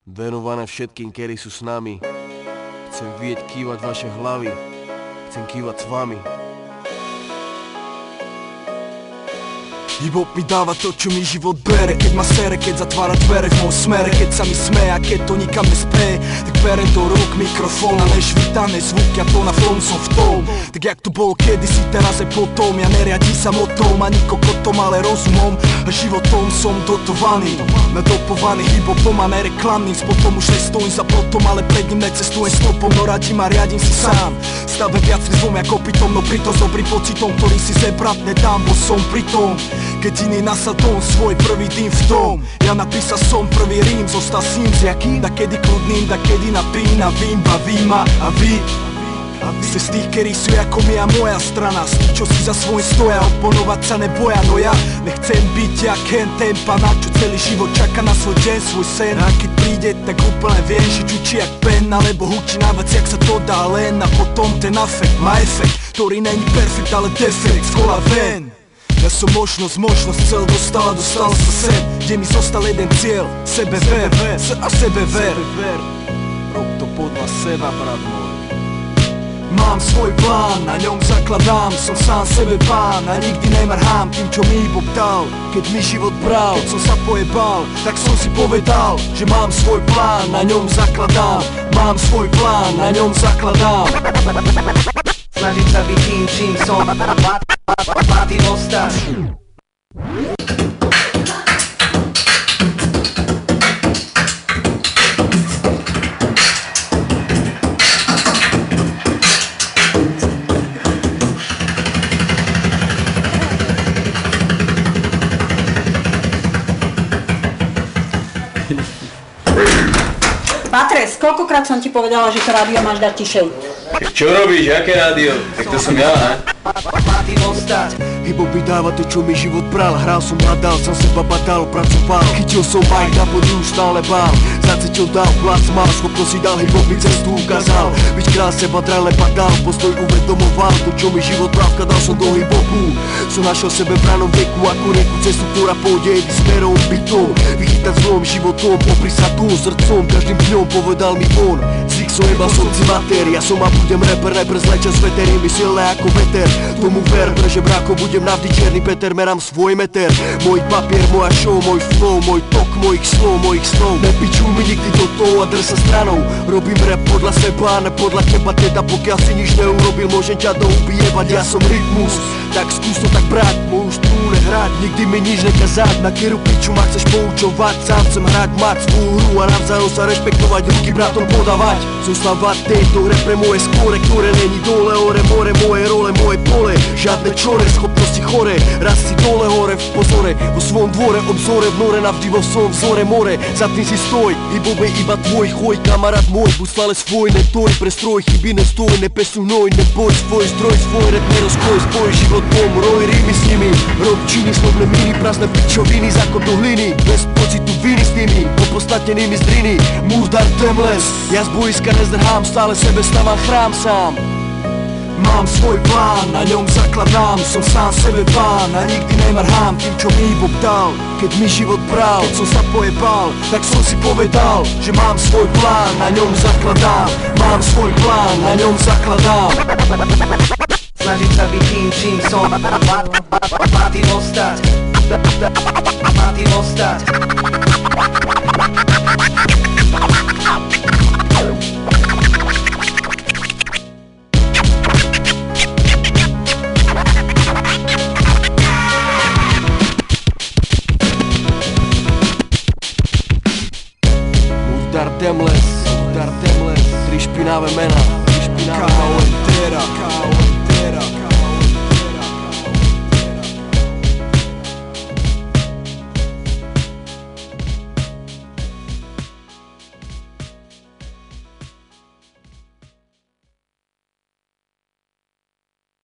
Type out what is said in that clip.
Venované všetkým, ktorí sú s nami. Chcem vidieť kývať vaše hlavy. Chcem kývať s vami. Hip-hop mi dáva to, čo mi život bere. Keď ma sere, keď zatvára dvere v mojom smere. Keď sa mi smeje a keď to nikam nespeje, tak berem do rúk mikrofón a nešvítané zvuky a to na tom som v tom. Tak jak to bolo kedysi, teraz je potom. Ja neriadí sa motom, ani kokotom, ale rozumom a životom som dotovaný. Nadopovaný hip-hopom a nereklamným spotom. Už nestojím za plotom, ale pred ním necestujem stopom. No radím a riadím si sám. Stavem viac rizom ako pitom, no pritom s dobrým pocitom, ktorý si zebrať nedám, bo som pritom. Keď iný nasal tón, svoj prvý dým v tom. Ja napísal som prvý rím, zostal s ním s jakým. Da kedy kľudným, da kedy napínavým, bavím ma a vy ste z tých, ktorí sú ako my a moja strana. Z tých, čo si za svoj stoja, oponovať sa neboja. No ja nechcem byť jak ten pana, čo celý život čaká na svoj deň, svoj sen. A keď príde, tak úplne viem, že čučí jak pen, alebo hučí na vec, jak sa to dá len. A potom ten afekt má efekt, ktorý není perfekt, ale defekt z kola ven. Ja som možnosť cel dostal sa sem, kde mi zostal jeden cieľ, sebever, a sebever. Rob to podľa seba, brat môj. Mám svoj plán, na ňom zakladám, som sám sebe pán a nikdy nemrhám tým, čo mi hip-hop dal. Keď mi život bral, keď som sa pojebal, tak som si povedal, že mám svoj plán, na ňom zakladám. Mám svoj plán, na ňom zakladám. Snažím sa byť tým, čím som, Mátým ostať. Patres, koľkokrát som ti povedala, že to rádio máš dať tišej? Čo robíš? Aké rádio? Tak to som ja, ne? Hip-hop mi dáva to, čo mi život bral. Hral som, hľadal, som seba badal, pracoval. Chytil som bajk, na podiu stále bál. Zacítil dál, hlas mal, schopnosť si dal. Hip-hop mi cestu ukázal. Byť král seba drele padal, postoj uvedomoval. To, čo mi život bral, vkladal som do hip-hopu. Som našiel sebe v ranom veku, ako rieku cestu, ktorá pôjde smerom bytom. Vychytať zlom životom, popri sa tu srdcom. Každým dňom povedal mi on. Zvyk som jebal som si matér. Ja som a budem rapper, zleča z veterí mi silné ako veter. Tomu ver, pre žebrákov budem navždy černý Peter, merám svoj meter. Môj papier, moja show, môj flow, môj tok, mojich snov. Nepičuj mi nikdy do toho a drž sa stranou. Robím rap podľa seba, ne podľa teba. Teda pokiaľ si nič neurobil, môžem ťa do huby jebať. Ja som rytmus, tak skús to tak brať. Moju strúne hrať, nikdy mi nič nekazať. Na keru piču ma chceš poučovať. Sám chcem hrať, mať svoju hru a navzájom sa rešpektovať. Ruky bratom podávať, zoslávať tejto hre pre moje skóre, ktoré není dole, hore, more, moje role, moje pole. Žiadne čore, schopnosti chore, raz si dole, hore, v pozore. Vo svom dvore, obzore, v nore, navždy vo svojom vzore, more. Za tým si stoj, hip-hop je iba tvoj choj, kamarát môj. Buď stále svoj, netoj, prestroj, chyby nestoj, nepesuj hnoj, neboj svoj zdroj, svoj rap nerozkoj, spoj život pom, roj, rýmy s nimi. Rob činy, slovné miny, prázdne pičoviny, zákon do hliny. Bez pocitu viny s nimi, opostatenými z driny. Murdar Demles, ja z bojiska nezdrhám, stále sebe stávam chrám sám. Mám svoj plán, na ňom zakladám, som sám sebe pán a nikdy nemarhám tým, čo mi hip-hop dal. Keď mi život bral, keď som sa pojebal, tak som si povedal, že mám svoj plán, na ňom zakladám. Mám svoj plán, na ňom zakladám. Snažím sa byť tým, čím som, Mátým ostať. Mátým ostať. Murdar Demles, tri špinavé mená, K.O.